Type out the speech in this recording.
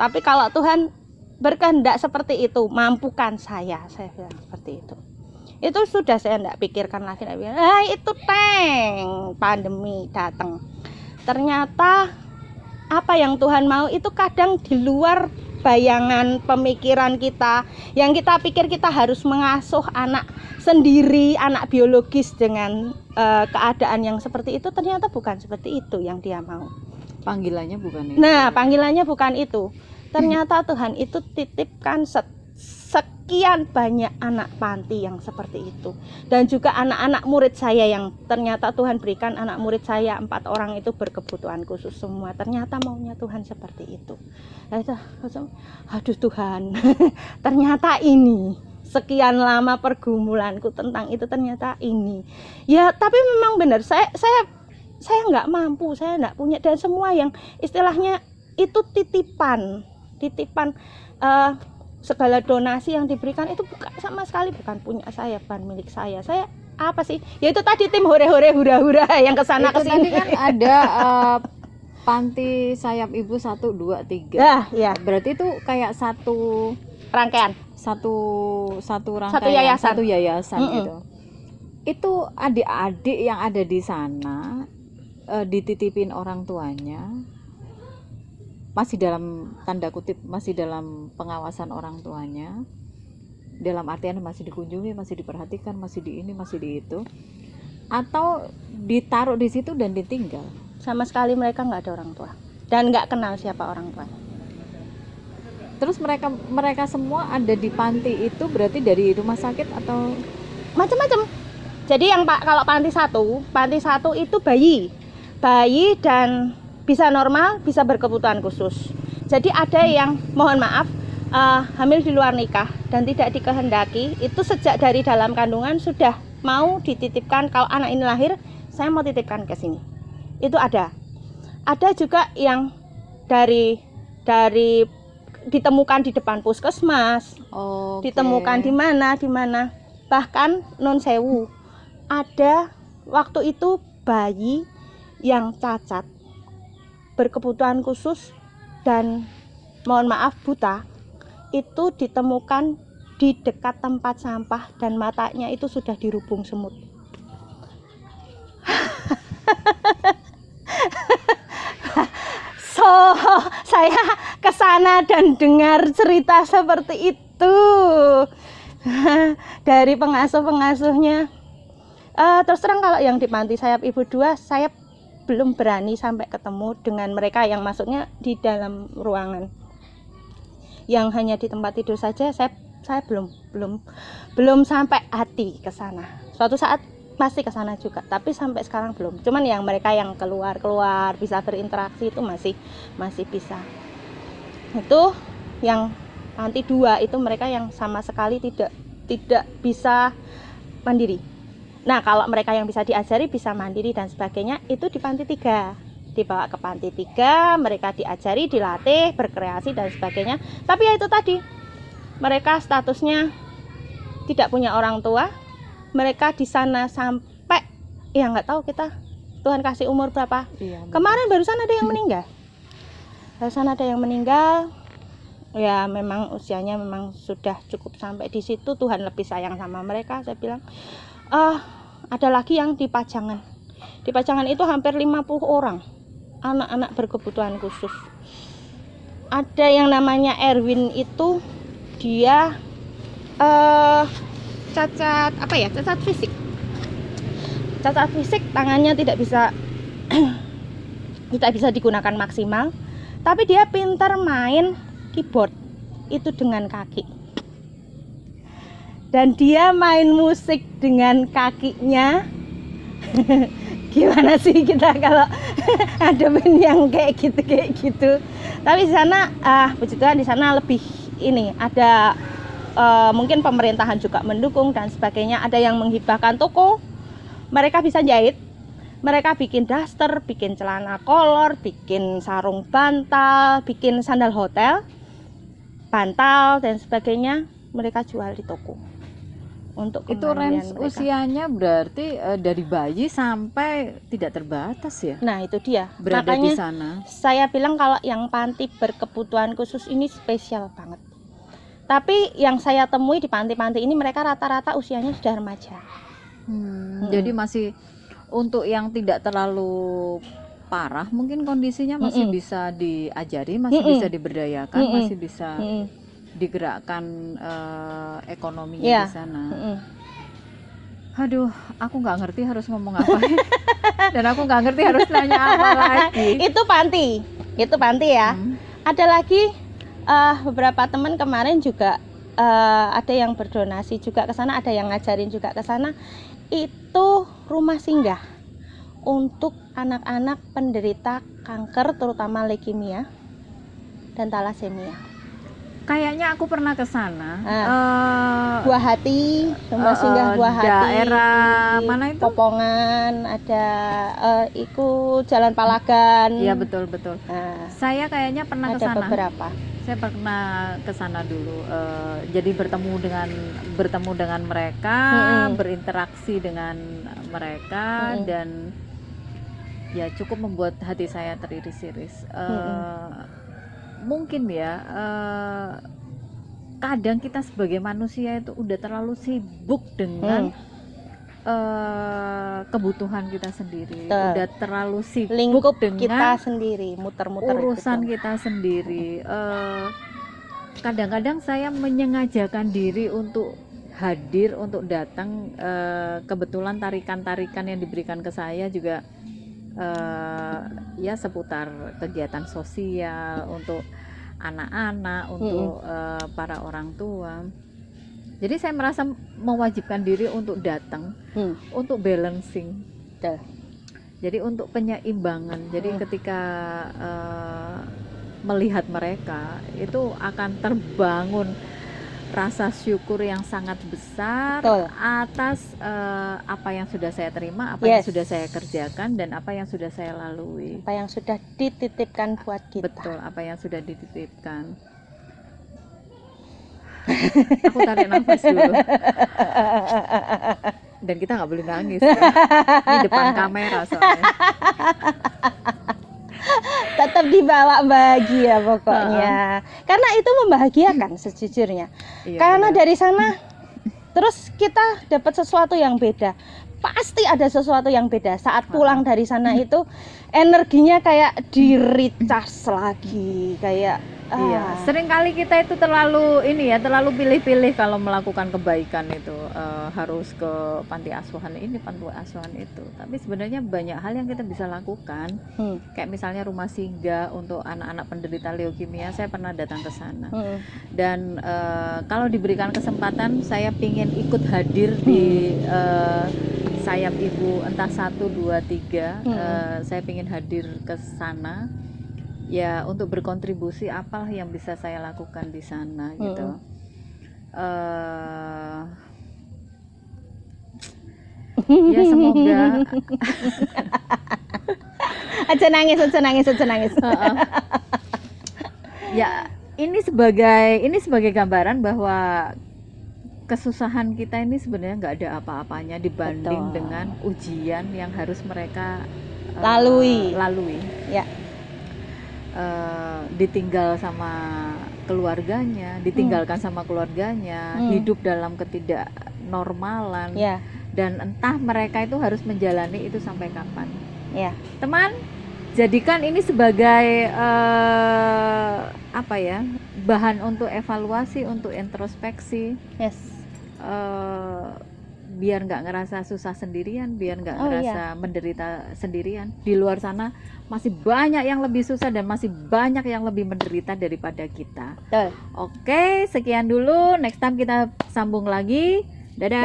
Tapi kalau Tuhan berkehendak seperti itu, mampukan saya bilang seperti itu. Itu sudah saya enggak pikirkan lagi, itu pandemi datang. Ternyata apa yang Tuhan mau itu kadang di luar bayangan pemikiran kita. Yang kita pikir kita harus mengasuh anak sendiri, anak biologis dengan keadaan yang seperti itu, ternyata bukan seperti itu yang Dia mau. Panggilannya bukan itu. Nah, panggilannya bukan itu. Ternyata Tuhan itu titipkan sekian banyak anak panti yang seperti itu. Dan juga anak-anak murid saya yang ternyata Tuhan berikan, anak murid saya 4 orang itu berkebutuhan khusus semua. Ternyata maunya Tuhan seperti itu. Aduh Tuhan, ternyata ini. Sekian lama pergumulanku tentang itu, ternyata ini. Ya, tapi memang benar, saya nggak mampu, saya nggak punya, dan semua yang istilahnya itu titipan segala donasi yang diberikan itu bukan sama sekali bukan punya saya, bukan milik saya. Saya apa sih? Ya itu tadi tim hore-hore hura-hura yang kesana kesini. Tadi kan ada panti sayap ibu 1, 2, 3. Ya. Berarti itu kayak satu rangkaian, satu rangkaian, satu yayasan gitu. Itu adik-adik yang ada di sana dititipin orang tuanya, masih dalam tanda kutip, masih dalam pengawasan orang tuanya, dalam artian masih dikunjungi, masih diperhatikan, masih di ini, masih di itu, atau ditaruh di situ dan ditinggal. Sama sekali mereka nggak ada orang tua dan nggak kenal siapa orang tua. Terus mereka semua ada di panti itu berarti dari rumah sakit atau macam-macam. Jadi yang kalau panti satu itu bayi dan bisa normal, bisa berkebutuhan khusus. Jadi ada yang mohon maaf hamil di luar nikah dan tidak dikehendaki, itu sejak dari dalam kandungan sudah mau dititipkan, kalau anak ini lahir saya mau titipkan ke sini. Itu ada. Ada juga yang dari ditemukan di depan puskesmas. Ditemukan di mana. Bahkan non sewu. Ada waktu itu bayi yang cacat, berkebutuhan khusus dan mohon maaf buta, itu ditemukan di dekat tempat sampah dan matanya itu sudah dirubung semut. So, saya kesana dan dengar cerita seperti itu dari pengasuh-pengasuhnya. Terus terang kalau yang di panti sayap ibu 2, saya belum berani sampai ketemu dengan mereka yang masuknya di dalam ruangan. Yang hanya di tempat tidur saja saya belum sampai hati ke sana. Suatu saat pasti ke sana juga, tapi sampai sekarang belum. Cuman yang mereka yang keluar bisa berinteraksi itu masih bisa. Itu yang panti 2 itu mereka yang sama sekali tidak bisa mandiri. Nah, kalau mereka yang bisa diajari, bisa mandiri dan sebagainya, itu di panti 3. Dibawa ke panti 3, mereka diajari, dilatih, berkreasi dan sebagainya. Tapi ya itu tadi, mereka statusnya tidak punya orang tua. Mereka di sana sampai ya nggak tahu kita, Tuhan kasih umur berapa. Iya, kemarin barusan ada yang meninggal. Ya memang usianya memang sudah cukup sampai di situ. Tuhan lebih sayang sama mereka, saya bilang. Ada lagi yang di Pajangan. Di Pajangan itu hampir 50 orang anak-anak berkebutuhan khusus. Ada yang namanya Erwin, itu dia cacat fisik, tangannya tidak bisa digunakan maksimal, tapi dia pintar main keyboard itu dengan kaki. Dan dia main musik dengan kakinya. Gimana sih kita kalau hadapin yang kayak gitu. Tapi di sana puji Tuhan di sana lebih ini ada mungkin pemerintahan juga mendukung dan sebagainya. Ada yang menghibahkan toko. Mereka bisa jahit. Mereka bikin daster, bikin celana kolor, bikin sarung bantal, bikin sandal hotel, bantal dan sebagainya. Mereka jual di toko. untuk itu range mereka. Usianya berarti dari bayi sampai tidak terbatas ya? Nah itu dia, berada makanya di sana. Saya bilang kalau yang panti berkebutuhan khusus ini spesial banget. Tapi yang saya temui di panti-panti ini mereka rata-rata usianya sudah remaja. Jadi masih untuk yang tidak terlalu parah, mungkin kondisinya masih bisa diajari, masih bisa diberdayakan, masih bisa digerakkan ekonominya di sana. Aduh, aku nggak ngerti harus ngomong apa dan aku nggak ngerti harus nanya apa lagi. Itu panti ya. Ada lagi beberapa teman kemarin juga ada yang berdonasi juga ke sana, ada yang ngajarin juga ke sana. Itu rumah singgah untuk anak-anak penderita kanker, terutama leukemia dan thalassemia. Kayaknya aku pernah ke sana. Buah Hati, rumah singgah Buah Hati. Daerah mana itu? Popongan, ada Jalan Palagan. Iya betul. Saya kayaknya pernah ke sana. Ada beberapa. Saya pernah ke sana dulu. Jadi bertemu dengan mereka, berinteraksi dengan mereka dan ya cukup membuat hati saya teriris-iris. Mungkin ya kadang kita sebagai manusia itu udah terlalu sibuk dengan kebutuhan kita sendiri, udah terlalu sibuk lingkup dengan kita sendiri, muter-muter urusan kita sendiri. Kadang-kadang saya menyengajakan diri untuk hadir, untuk datang. Kebetulan tarikan-tarikan yang diberikan ke saya juga ya seputar kegiatan sosial untuk anak-anak, untuk para orang tua. Jadi saya merasa mewajibkan diri untuk datang, untuk balancing. Jadi untuk penyeimbangan. Jadi ketika melihat mereka itu akan terbangun rasa syukur yang sangat besar atas apa yang sudah saya terima, apa yang sudah saya kerjakan, dan apa yang sudah saya lalui, apa yang sudah dititipkan buat kita. Betul, apa yang sudah dititipkan. Aku tarik nafas dulu. Dan kita nggak boleh nangis ya. Ini depan kamera soalnya. Tetap dibawa bahagia pokoknya. Karena itu membahagiakan sejujurnya. Karena dari sana terus kita dapat sesuatu yang beda. Pasti ada sesuatu yang beda. Saat pulang dari sana itu energinya kayak di-recharge lagi, kayak seringkali kita itu terlalu pilih-pilih kalau melakukan kebaikan itu, harus ke panti asuhan ini, panti asuhan itu. Tapi sebenarnya banyak hal yang kita bisa lakukan. Kayak misalnya rumah singgah untuk anak-anak penderita leukemia, saya pernah datang ke sana. Dan kalau diberikan kesempatan, saya ingin ikut hadir di sayap ibu entah 1, 2, 3. Saya ingin hadir ke sana. Ya, untuk berkontribusi apalah yang bisa saya lakukan di sana gitu. Ya semoga aja nangis. Ya ini sebagai gambaran bahwa kesusahan kita ini sebenarnya nggak ada apa-apanya dibanding dengan ujian yang harus mereka lalui. Ya. Ditinggal sama keluarganya, ditinggalkan sama keluarganya, hidup dalam ketidaknormalan, dan entah mereka itu harus menjalani itu sampai kapan. Teman, jadikan ini sebagai bahan untuk evaluasi, untuk introspeksi. Biar nggak ngerasa susah sendirian, biar nggak ngerasa menderita sendirian. Di luar sana masih banyak yang lebih susah dan masih banyak yang lebih menderita daripada kita. Oke, sekian dulu. Next time kita sambung lagi. Dadah.